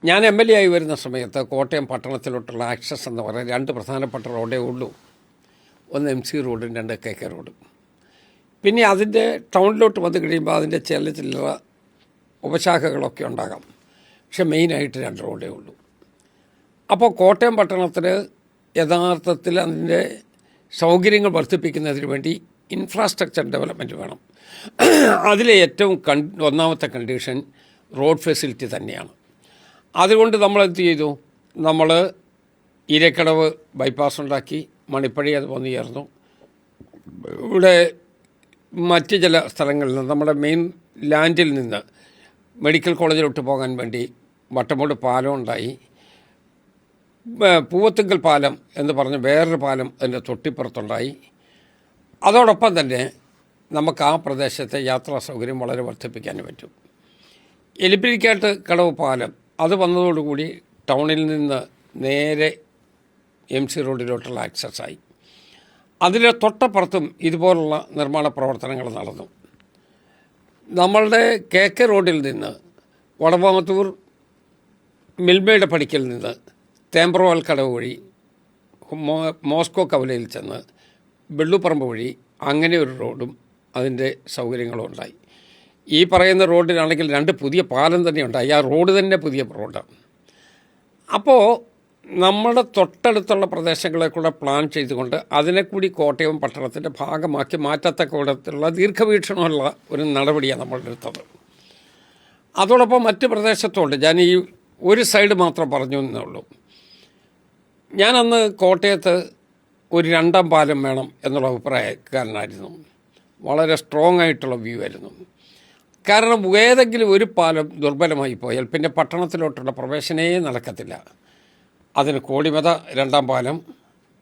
ഞാൻ MLA ആയി വരുന്ന സമയത്ത് കോട്ടയം പട്ടണത്തിലോട്ടുള്ള ആക്സസ് എന്ന് പറയുന്നത് രണ്ട് പ്രധാനപ്പെട്ട റോഡേ ഉള്ളൂ. ഒന്ന് MC റോഡും രണ്ട് KK റോഡും. പിന്നെ അതിൻ്റെ ടൗണിലോട്ട് വന്ന് കഴിയുമ്പോൾ അതിൻ്റെ ചില്ലറ ഉപശാഖകളൊക്കെ ഉണ്ടാകാം. പക്ഷെ മെയിനായിട്ട് രണ്ട് റോഡേ ഉള്ളൂ. അപ്പോൾ കോട്ടയം പട്ടണത്തിന് യഥാർത്ഥത്തിൽ അതിൻ്റെ സൗകര്യങ്ങൾ വർദ്ധിപ്പിക്കുന്നതിന് വേണ്ടി ഇൻഫ്രാസ്ട്രക്ചർ ഡെവലപ്മെൻറ്റ് വേണം. അതിലെ ഏറ്റവും ഒന്നാമത്തെ കണ്ടീഷൻ റോഡ് ഫെസിലിറ്റി തന്നെയാണ്. അതുകൊണ്ട് നമ്മളെന്ത് ചെയ്തു? നമ്മൾ ഇരക്കടവ് ബൈപ്പാസ് ഉണ്ടാക്കി, മണിപ്പടി അത് വന്നു ചേർന്നു. ഇവിടെ മറ്റ് ചില സ്ഥലങ്ങളിൽ നിന്ന് നമ്മുടെ മെയിൻ ലാൻഡിൽ നിന്ന് മെഡിക്കൽ കോളേജിലോട്ട് പോകാൻ വേണ്ടി വട്ടമൂട് പാലം ഉണ്ടായി. പൂവത്തുങ്കൽ പാലം എന്ന് പറഞ്ഞ് വേറൊരു പാലം അതിൻ്റെ തൊട്ടിപ്പുറത്തുണ്ടായി. അതോടൊപ്പം തന്നെ നമുക്ക് ആ പ്രദേശത്തെ യാത്രാ സൗകര്യം വളരെ വർദ്ധിപ്പിക്കാൻ പറ്റും. എലിപ്പിരിക്കാട്ട് കടവ് പാലം അത് വന്നതോടുകൂടി ടൗണിൽ നിന്ന് നേരെ MC റോഡിലോട്ടുള്ള ആക്സസ്സായി. അതിൻ്റെ തൊട്ടപ്പുറത്തും ഇതുപോലുള്ള നിർമ്മാണ പ്രവർത്തനങ്ങൾ നടന്നു. നമ്മളുടെ KK റോഡിൽ നിന്ന് വടവാമത്തൂർ മിൽമയുടെ പടിക്കൽ നിന്ന് തേമ്പ്രവാൽ കടവ് വഴി മോസ്കോ കവലയിൽ ചെന്ന് വെള്ളുപ്പറമ്പ് വഴി അങ്ങനെ ഒരു റോഡും അതിൻ്റെ സൗകര്യങ്ങളും ഉണ്ടായി. ഈ പറയുന്ന റോഡിനാണെങ്കിൽ രണ്ട് പുതിയ പാലം തന്നെ ഉണ്ടായി. ആ റോഡ് തന്നെ പുതിയ റോഡാണ്. അപ്പോൾ നമ്മുടെ തൊട്ടടുത്തുള്ള പ്രദേശങ്ങളെ കൂടെ പ്ലാൻ ചെയ്തുകൊണ്ട് അതിനെക്കൂടി കോട്ടയം പട്ടണത്തിൻ്റെ ഭാഗമാക്കി മാറ്റത്തക്ക വിധത്തിലുള്ള ദീർഘവീക്ഷണമുള്ള ഒരു നടപടിയാണ് നമ്മൾ എടുത്തത്. അതോടൊപ്പം മറ്റ് പ്രദേശത്തുണ്ട്. ഞാൻ ഈ ഒരു സൈഡ് മാത്രം പറഞ്ഞു എന്നേ ഉള്ളൂ. ഞാനന്ന് കോട്ടയത്ത് ഒരു രണ്ടാം പാലം വേണം എന്നുള്ള അഭിപ്രായക്കാരനായിരുന്നു. വളരെ സ്ട്രോങ് ആയിട്ടുള്ള വ്യൂ ആയിരുന്നു. കാരണം ഏതെങ്കിലും ഒരു പാലം ദുർബലമായി പോയാൽ പിന്നെ പട്ടണത്തിലോട്ടുള്ള പ്രവേശനേ നടക്കത്തില്ല. അതിന് കോടിമത രണ്ടാം പാലം,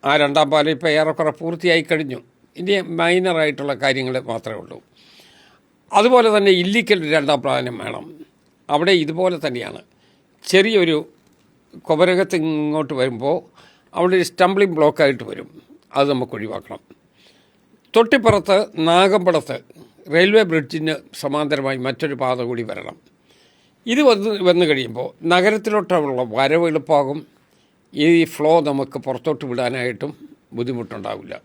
ആ രണ്ടാം പാലം ഇപ്പോൾ ഏറെക്കുറെ പൂർത്തിയായി കഴിഞ്ഞു. ഇനി മൈനറായിട്ടുള്ള കാര്യങ്ങൾ മാത്രമേ ഉള്ളൂ. അതുപോലെ തന്നെ ഇല്ലിക്കൽ രണ്ടാം പാലം വേണം. അവിടെ ഇതുപോലെ തന്നെയാണ്. ചെറിയൊരു കുമരകത്ത് ഇങ്ങോട്ട് വരുമ്പോൾ അവിടെ ഒരു സ്റ്റംബ്ലിംഗ് ബ്ലോക്കായിട്ട് വരും. അത് നമുക്ക് ഒഴിവാക്കണം. തൊട്ടിപ്പുറത്ത് നാഗമ്പടത്ത് റെയിൽവേ ബ്രിഡ്ജിന് സമാന്തരമായി മറ്റൊരു പാത കൂടി വരണം. ഇത് വന്നു കഴിയുമ്പോൾ നഗരത്തിലോട്ടുള്ള വരവ് എളുപ്പമാകും. ഈ ഫ്ലോ നമുക്ക് പുറത്തോട്ട് വിടാനായിട്ടും ബുദ്ധിമുട്ടുണ്ടാവില്ല.